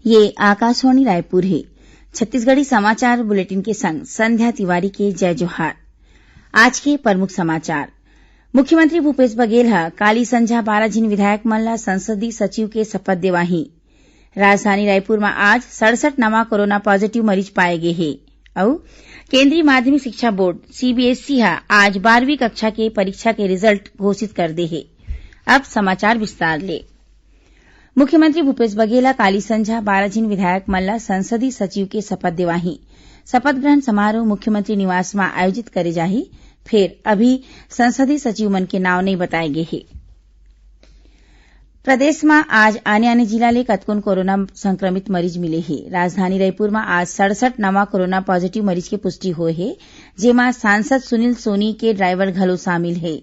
ये आकाशवाणी रायपुर है। छत्तीसगढ़ी समाचार बुलेटिन के संग संध्या तिवारी के जय जोहार। आज के प्रमुख समाचार। मुख्यमंत्री भूपेश बघेल काली संझा 12 झिन विधायक मन ला संसदीय सचिव के शपथ देवाही। राजधानी रायपुर में आज 67 नवा कोरोना पॉजिटिव मरीज पाए गए हैं। और केंद्रीय माध्यमिक शिक्षा बोर्ड सीबीएसई आज 12वीं कक्षा के परीक्षा के रिजल्ट घोषित कर दे है। अब समाचार विस्तार ले। मुख्यमंत्री भूपेश बघेल काली संझा 12 झिन विधायक मन ला संसदीय सचिव के शपथ देवाही। शपथ ग्रहण समारोह मुख्यमंत्री निवास में आयोजित करे जाही। फिर अभी संसदीय सचिव मन के नाव नहीं बताए गए हैं। प्रदेश में आज आने जिला ले कतकोन कोरोना संक्रमित मरीज मिले हैं। राजधानी रायपुर में आज 67 नवा कोरोना पॉजिटिव मरीज की पुष्टि हुई है, जेमा सांसद सुनील सोनी के ड्राइवर घलो शामिल है।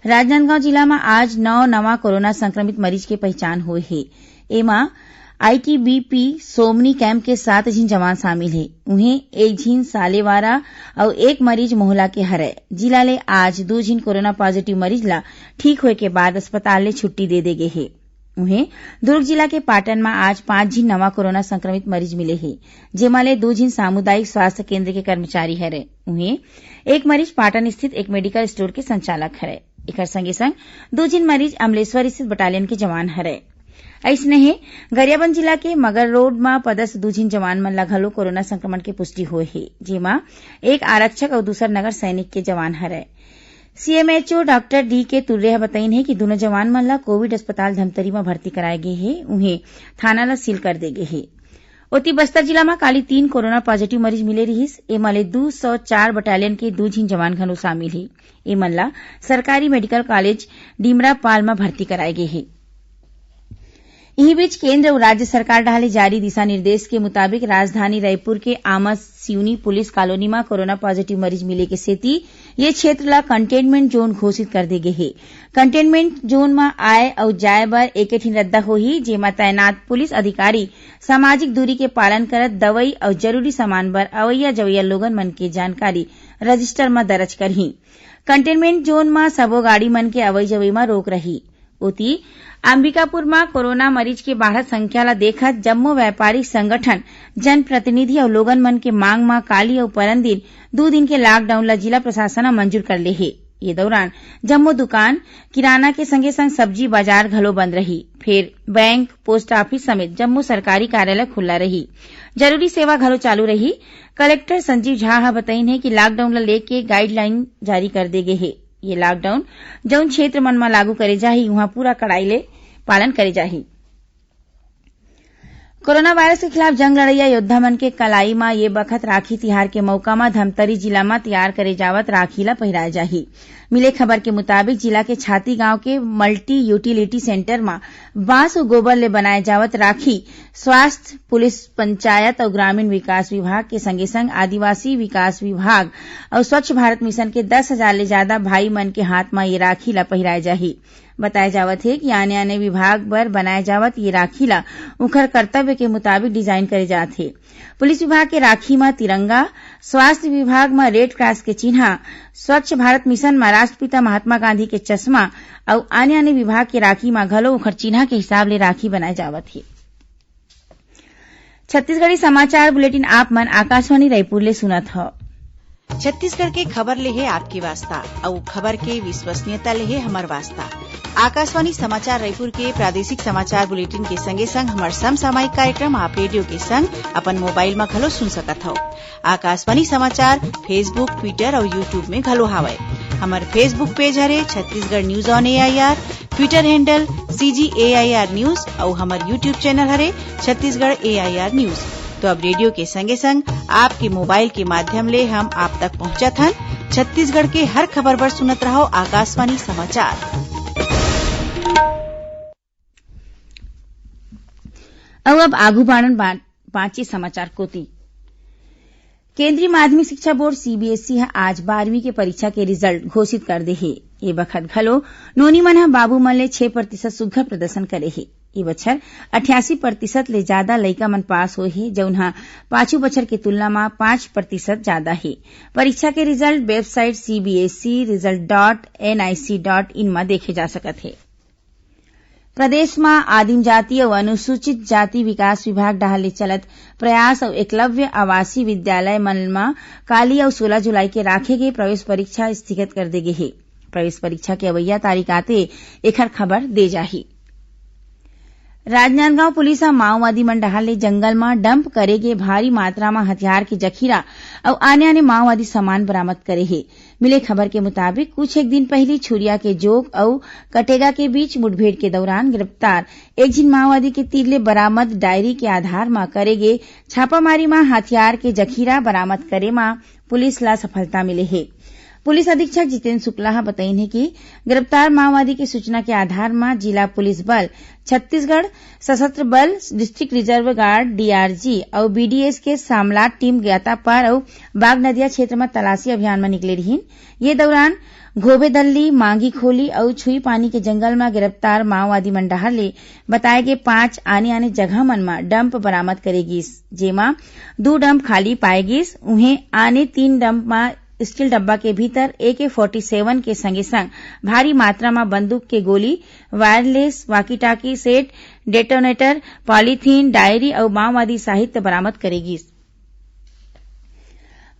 राजनांदगांव जिला में आज 9 नवा कोरोना संक्रमित मरीज के पहचान हुई है। एमा आईटीबीपी सोमनी कैंप के 7 झिन जवान शामिल है। उन्हें 1 झिन सालेवारा और 1 मरीज मोहला के हरय। जिला ले आज 2 झिन कोरोना पॉजिटिव मरीज ला ठीक होए के बाद अस्पताल ले छुट्टी दे दे गए है। उन्हें दुर्ग जिला के पाटन में आज 5 झिन नवा कोरोना संक्रमित मरीज मिले हैं, जेमा ले 2 झिन सामुदायिक स्वास्थ्य केंद्र के कर्मचारी हरय। उन्हें 1 मरीज पाटन स्थित एक मेडिकल स्टोर के संचालक हरय। एकर संगे संग 2 झिन मरीज अमलेश्वर स्थित बटालियन के जवान हरय। अइसने ही गरियाबंद जिला के मगर रोड में पदस्थ 2 झिन जवान मन ला घलो कोरोना संक्रमण के पुष्टि हुई है, जेमा एक आरक्षक और दूसर नगर सैनिक के जवान हरय। सीएमएचओ डॉक्टर डी के तुर्रे बताइन है कि दोनों जवान मन ला कोविड अस्पताल धमतरी में भर्ती कराए गए हैं। उन्हें थाना ला सील कर दे गए है। ओती बस्तर जिला में काली 3 कोरोना पॉजिटिव मरीज मिले रहिस। एमा ले 204 बटालियन के 2 झिन जवान घलो शामिल है। एमन ला सरकारी मेडिकल कॉलेज डीमरापाल में भर्ती कराए गए हैं। इही बीच केंद्र और राज्य सरकार डाले जारी दिशा निर्देश के मुताबिक राजधानी रायपुर के आमस सिवनी पुलिस कॉलोनी में कोरोना पॉजिटिव मरीज मिले के सेती ये क्षेत्र ला कंटेनमेंट जोन घोषित कर दे गए है। कंटेनमेंट जोन में आए और जाए बर एके ठिन रद्दा होही, जेमा तैनात पुलिस अधिकारी सामाजिक दूरी के पालन करत दवई और जरूरी सामान बर अवैया जवैया लोगन मन के जानकारी रजिस्टर में दर्ज करही। कंटेनमेंट जोन में सबो गाड़ी मन के अवई जवई में रोक रही। ओती अंबिकापुर में कोरोना मरीज के बढ़त संख्या ला देखत जम्मो व्यापारिक संगठन जनप्रतिनिधि और लोगन मन के मांग में काली और परन दिन 2 दिन के लॉकडाउन ला जिला प्रशासन मंजूर कर ले है। ये दौरान जम्मो दुकान किराना के संगे संग सब्जी बाजार घलो बंद रही। फिर बैंक पोस्ट ऑफिस समेत जम्मो सरकारी कार्यालय खुला रही। जरूरी सेवा घलो चालू रही। कलेक्टर संजीव झा बताइन है कि लॉकडाउन ला लेके गाइडलाइन जारी कर दे गए है। ये लॉकडाउन जौन क्षेत्र मन में लागू करे जाही वहां पूरा कड़ाई ले पालन करे जाही। कोरोना वायरस के खिलाफ जंग लड़ैया योद्धा मन के कलाई में ये बखत राखी तिहार के मौका में धमतरी जिला में तैयार करे जावत राखी ला पहिराए जाही। मिले खबर के मुताबिक जिला के छाती गांव के मल्टी यूटिलिटी सेंटर में बांस और गोबर ले बनाए जावत राखी स्वास्थ्य, पुलिस, पंचायत और ग्रामीण विकास विभाग के संगे संग आदिवासी विकास विभाग और स्वच्छ भारत मिशन के 10,000 ले ज्यादा भाई मन के हाथ में ये राखी ला पहिराए जाही। बताया जावत है कि आने विभाग बर बनाए जावत ये राखी ला उखर कर्तव्य के मुताबिक डिजाइन करे जात है। पुलिस विभाग के राखी में तिरंगा, स्वास्थ्य विभाग में रेड क्रॉस के चिन्ह, स्वच्छ भारत मिशन में राष्ट्रपिता महात्मा गांधी के चश्मा और आने विभाग के राखी में घलो उखर चिन्ह के हिसाब ले राखी बनाए जावत है। छत्तीसगढ़ी समाचार बुलेटिन आप मन आकाशवाणी रायपुर ले सुनत ह। छत्तीसगढ़ के खबर ले है आपके वास्ता और खबर के विश्वसनीयता ले है हमार वास्ता। आकाशवाणी समाचार रायपुर के प्रादेशिक समाचार बुलेटिन के संगे संग हमार समसामयिक कार्यक्रम आप रेडियो के संग अपन मोबाइल में घलो सुन सकत हो। आकाशवाणी समाचार फेसबुक, ट्विटर और यूट्यूब में घलो हावय। हमार फेसबुक पेज हरे Chhattisgarh news on AIR, Twitter handle CGAIR news और हमार यूट्यूब चैनल हरे छत्तीसगढ़ AIR न्यूज। तो अब रेडियो के संगे संग आपके मोबाइल के माध्यम ले हम आप तक पहुंचत हन। छत्तीसगढ़ के हर खबर पर सुनत रहो आकाशवाणी समाचार। अब आगू बाणन बाँचे समाचार कोती। केंद्रीय माध्यमिक शिक्षा बोर्ड सीबीएसई आज 12वीं के परीक्षा के रिजल्ट घोषित कर दे है। ये बखत घलो नोनी मन बाबू मन ले 6% सुघ्घर प्रदर्शन करे है। ये बछर 88% ले ज्यादा लइका मन पास होए हे, जउन पाछू बछर के तुलना में 5% ज्यादा है। परीक्षा के रिजल्ट वेबसाइट CBSE result.nic.in में देखे जा सकत है। प्रदेश में आदिम जाति और अनुसूचित जाति विकास विभाग डाहले चलत प्रयास और एकलव्य आवासीय विद्यालय मन में काली और 16 जुलाई के राखे गए प्रवेश परीक्षा स्थगित कर दे गए है। प्रवेश परीक्षा के अवैया तारीख आते एखर खबर दे जाही। राजनांदगांव पुलिस माओवादी मन डाहले जंगल में डंप करेगे भारी मात्रा में हथियार के जखीरा और आने माओवादी सामान बरामद करे है। मिले खबर के मुताबिक कुछ एक दिन पहले छुरिया के जोग और कटेगा के बीच मुठभेड़ के दौरान गिरफ्तार एक जिन माओवादी के तीरले बरामद डायरी के आधार में करेगे छापामारी में हथियार के जखीरा बरामद करे में पुलिस ला सफलता मिले है। पुलिस अधीक्षक जितेंद्र शुक्ला बताइन है कि गिरफ्तार माओवादी की सूचना के आधार में जिला पुलिस बल, छत्तीसगढ़ सशस्त्र बल, डिस्ट्रिक्ट रिजर्व गार्ड, डीआरजी और बीडीएस के सामलाट टीम ज्ञातापार और बाग नदिया क्षेत्र में तलाशी अभियान में निकले रही। ये दौरान घोबेदल्ली, मांगी खोली और छुई पानी के जंगल में गिरफ्तार माओवादी मन डाहले बताए गए 5 आने जगह मन में डंप बरामद करेगिस, जेमा 2 डंप खाली पाएगिस। उन्हें आने 3 डंप में स्टील डब्बा के भीतर AK-47 के संगे संग भारी मात्रा में बंदूक के गोली, wireless, walkie talkie set, detonator, polythene, diary और माओवादी साहित्य बरामद करेगी।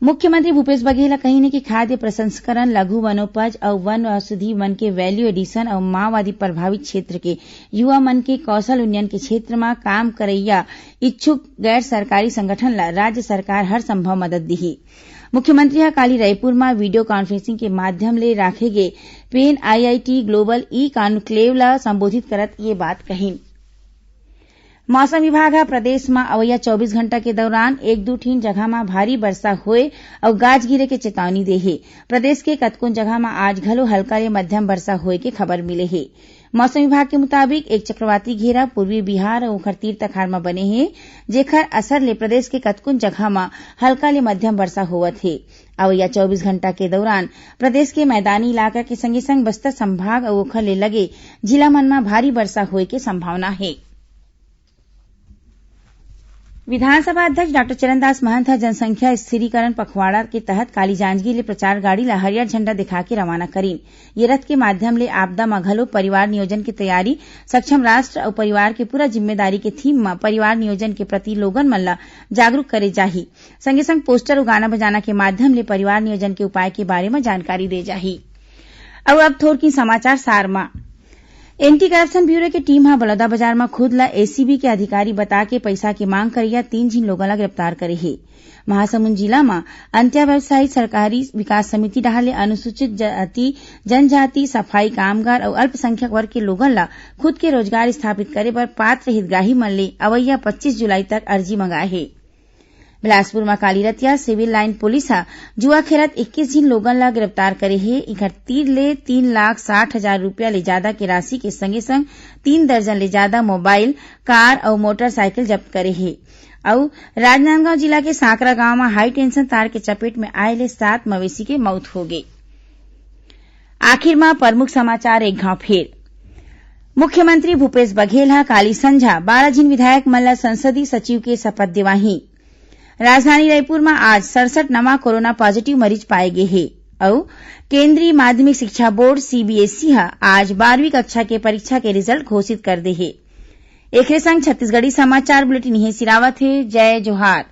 मुख्यमंत्री भूपेश बघेल कही ने कि खाद्य प्रसंस्करण, लघु वनोपज और वन औषधि मन के वैल्यू एडिशन और माओवादी प्रभावित क्षेत्र के युवा मन के कौशल उन्नयन के क्षेत्र में काम करैया इच्छुक गैर सरकारी संगठन ला राज्य सरकार हर संभव मदद दी। मुख्यमंत्री हा काली रायपुर में वीडियो कॉन्फ्रेंसिंग के माध्यम ले राखे गए पेन IIT ग्लोबल कॉन्क्लेव ला संबोधित करत ये बात कही। मौसम विभाग हा प्रदेश में अवैया 24 घंटा के दौरान 1-2 ठीन जगह में भारी वर्षा होए और गाज गिरे के चेतावनी दे है। प्रदेश के कतकोन जगह में आज घलो हल्का ले मध्यम वर्षा होए के खबर मिले है। मौसम विभाग के मुताबिक एक चक्रवाती घेरा पूर्वी बिहार और ओखर तीर तखार में बने हे, जेखर असर ले प्रदेश के कतकुन जगह में हल्का ले मध्यम वर्षा होवत हे। अवैया 24 घंटा के दौरान प्रदेश के मैदानी इलाका के संगे संग बस्तर संभाग और ओखर ले लगे जिला मन में भारी वर्षा होए के संभावना है। विधानसभा अध्यक्ष डॉक्टर चरणदास महंत जनसंख्या स्थिरीकरण पखवाड़ा के तहत काली जांजगीर ले प्रचार गाड़ी ला हरियर झंडा दिखा के रवाना करीन। ये रथ के माध्यम ले आपदा में घलो परिवार नियोजन की तैयारी, सक्षम राष्ट्र और परिवार के पूरा जिम्मेदारी के थीम में परिवार नियोजन के प्रति लोगन मन ला जागरूक करे जाही। संगे संग पोस्टर और गाना बजाना के माध्यम ले परिवार नियोजन के उपाय के बारे में जानकारी दे जाही। और अब थोड़की समाचार सार में एंटी करप्शन ब्यूरो की टीम हा बलौदाबाजार में खुद ला ACB के अधिकारी बता के पैसा की मांग करिया 3 जिन लोगों ला गिरफ्तार करे है। महासमुंद जिला में अंत्या व्यवसायी सरकारी विकास समिति डाहले अनुसूचित जाति, जनजाति, सफाई कामगार और अल्पसंख्यक वर्ग के लोगन ला खुद के रोजगार स्थापित करे बर पात्र हितग्राही मन ले अवैया 25 जुलाई तक अर्जी मंगाए है। बिलासपुर में काली रतिया सिविल लाइन पुलिस हा जुआ खेलत 21 जिन लोगन ला गिरफ्तार करे है। इखर तीर ले 3,60,000 रुपया ले ज्यादा के राशि के संगे संग 3 दर्जन ले ज्यादा मोबाइल, कार और मोटरसाइकिल जब्त करे है। और राजनांदगांव जिला के सांकरा गांव में हाई टेंशन तार के चपेट में आए ले 7 मवेशी के मौत हो गई। आखिर में प्रमुख समाचार एक घाव फेर। मुख्यमंत्री भूपेश बघेल हा काली संझा 12 जिन विधायक मन ला संसदीय सचिव के शपथ दिवाही। राजधानी रायपुर में आज 67 नवा कोरोना पॉजिटिव मरीज पाए गए हैं। और केंद्रीय माध्यमिक शिक्षा बोर्ड CBSE हा आज 12वीं कक्षा के परीक्षा के रिजल्ट घोषित कर दे है। एक संग छत्तीसगढ़ी समाचार बुलेटिन यही सिरावत है। जय जोहार।